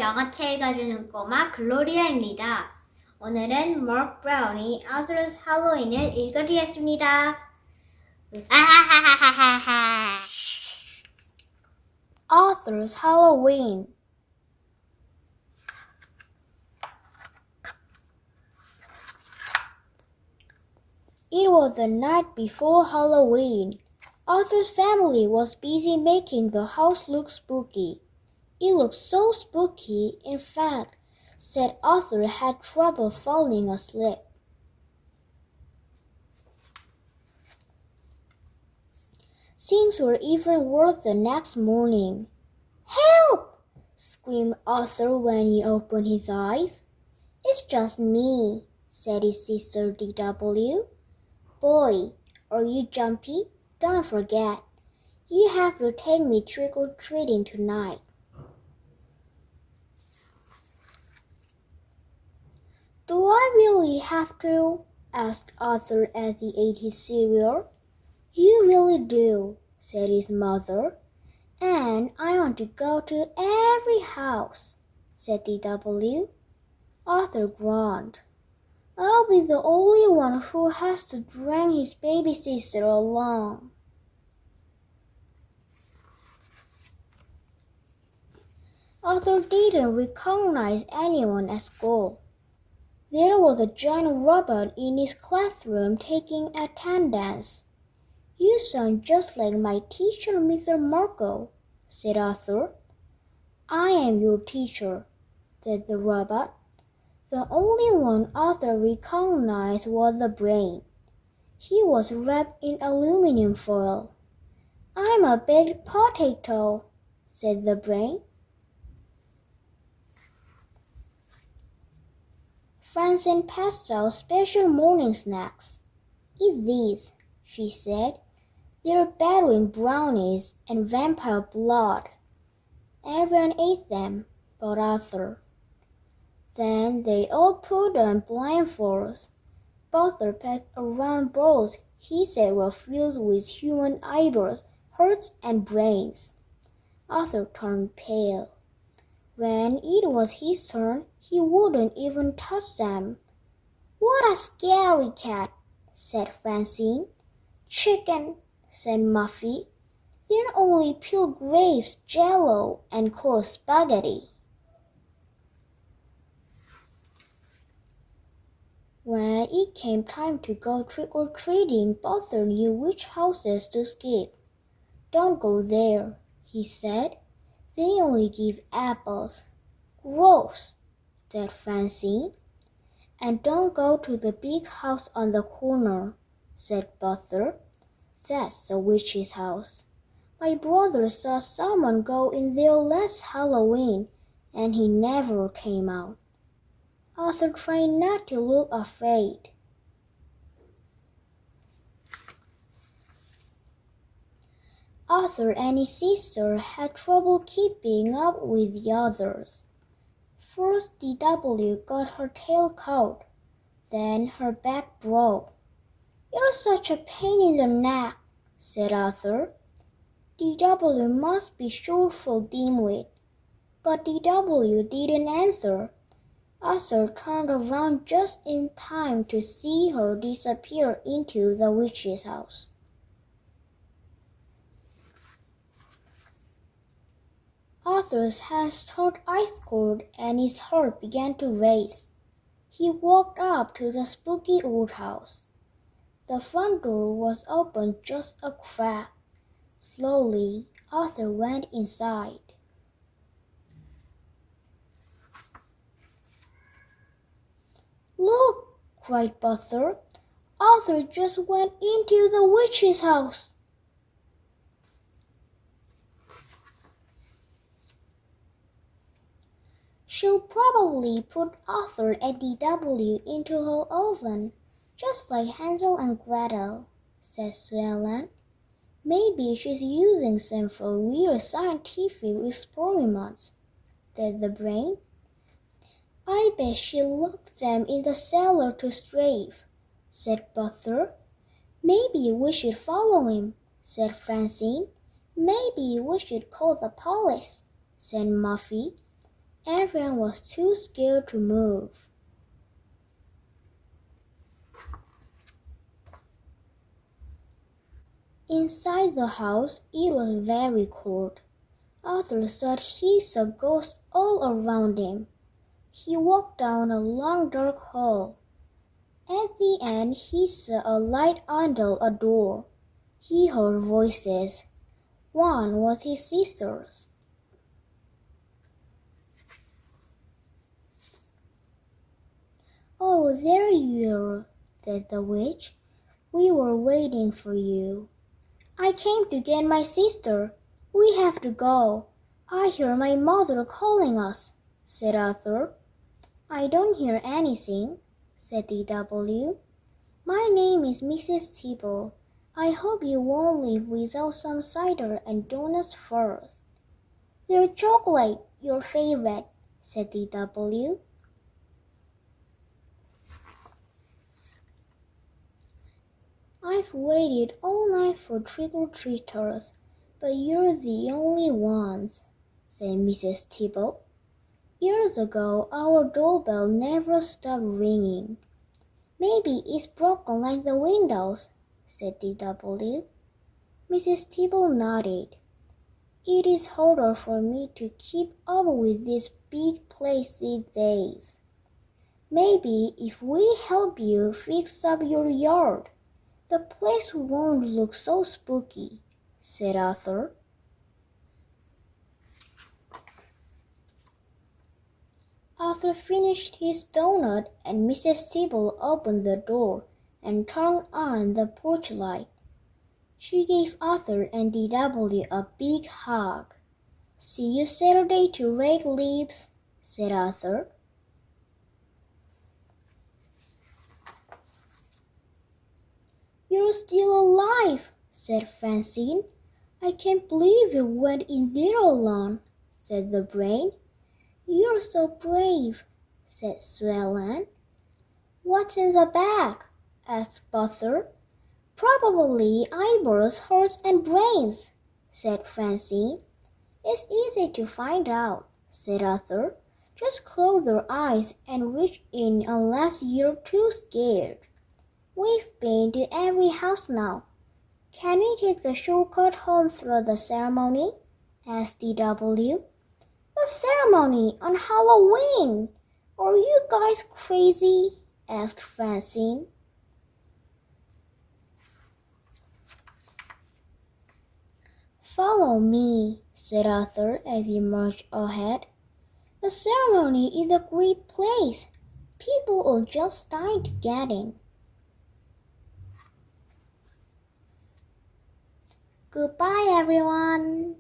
영어책 읽어주는 꼬마 글로리아입니다. 오늘은 Mark Brown이 Arthur's Halloween을 읽어드리겠습니다. Arthur's Halloween. It was the night before Halloween. Arthur's family was busy making the house look spooky. It looked so spooky, in fact, that Arthur had trouble falling asleep. Things were even worse the next morning. "Help!" screamed Arthur when he opened his eyes. "It's just me," said his sister D.W. "Boy, are you jumpy? Don't forget, you have to take me trick-or-treating tonight." "Do I really have to?" asked Arthur as he ate his cereal. "You really do," said his mother. "And I want to go to every house," said D.W. Arthur groaned. "I'll be the only one who has to drag his baby sister along." Arthur didn't recognize anyone at school. There was a giant robot in his classroom taking attendance. "You sound just like my teacher, Mr. Marco," said Arthur. "I am your teacher," said the robot. The only one Arthur recognized was the brain. He was wrapped in aluminum foil. "I'm a baked potato," said the brain. Francine passed out special morning snacks. "Eat these," she said. "They're bedouin brownies and vampire blood." Everyone ate them but Arthur. Then they all put on blindfolds. Arthur passed around bowls he said were filled with human eyeballs, hearts, and brains. Arthur turned pale. When it was his turn, he wouldn't even touch them. "What a scary cat," said Francine. "Chicken," said Muffy. "They're only peeled grapes, jello, and cold spaghetti." When it came time to go trick-or-treating, Arthur knew which houses to skip. "Don't go there," he said. "They only give apples." "Gross," said Francine. "And don't go to the big house on the corner," said Arthur. "That's the witch's house. My brother saw someone go in there last Halloween, and he never came out." Arthur tried not to look afraid. Arthur and his sister had trouble keeping up with the others. First D.W. got her tail caught, then her back broke. "You're such a pain in the neck," said Arthur. D.W. must be short for dimwit, but D.W. didn't answer. Arthur turned around just in time to see her disappear into the witch's house. Arthur's hands turned ice cold and his heart began to race. He walked up to the spooky old house. The front door was open just a crack. Slowly, Arthur went inside. "Look!" cried Arthur. "Arthur just went into the witch's house." "She'll probably put Arthur and D.W. into her oven, just like Hansel and Gretel," said Suellen. "Maybe she's using them for weird scientific experiments," said the brain. "I bet she locked them in the cellar to strafe," said Arthur. "Maybe we should follow him," said Francine. "Maybe we should call the police," said Muffy. Everyone was too scared to move. Inside the house, it was very cold. Arthur thought he saw ghosts all around him. He walked down a long dark hall. At the end, he saw a light under a door. He heard voices. One was his sister's. "Oh, there you are," said the witch. "We were waiting for you." "I came to get my sister. We have to go. I hear my mother calling us," said Arthur. "I don't hear anything," said D.W. "My name is Mrs. Tibble. I hope you won't leave without some cider and donuts first." "They're chocolate, your favorite," said D.W. "I've waited all night for trick-or-treaters, but you're the only ones," said Mrs. Tibble. "Years ago our doorbell never stopped ringing." "Maybe it's broken like the windows," said D.W. Mrs. Tibble nodded. "It is harder for me to keep up with this big place these days. Maybe if we help you fix up your yard, the place won't look so spooky," said Arthur. Arthur finished his donut and Mrs. Tibble opened the door and turned on the porch light. She gave Arthur and D.W. a big hug. "See you Saturday to rake leaves," said Arthur. "You're still alive," said Francine. "I can't believe you went in there alone," said the brain. "You're so brave," said Suellen. "What's in the bag?" asked Butter. "Probably eyeballs, hearts, and brains," said Francine. "It's easy to find out," said Arthur. "Just close your eyes and reach in unless you're too scared. We've been to every house now. Can we take the shortcut home through the ceremony?" asked D.W. "A ceremony on Halloween? Are you guys crazy?" asked Francine. "Follow me," said Arthur as he marched ahead. "The ceremony is a great place. People will just dying to get in." Goodbye, everyone.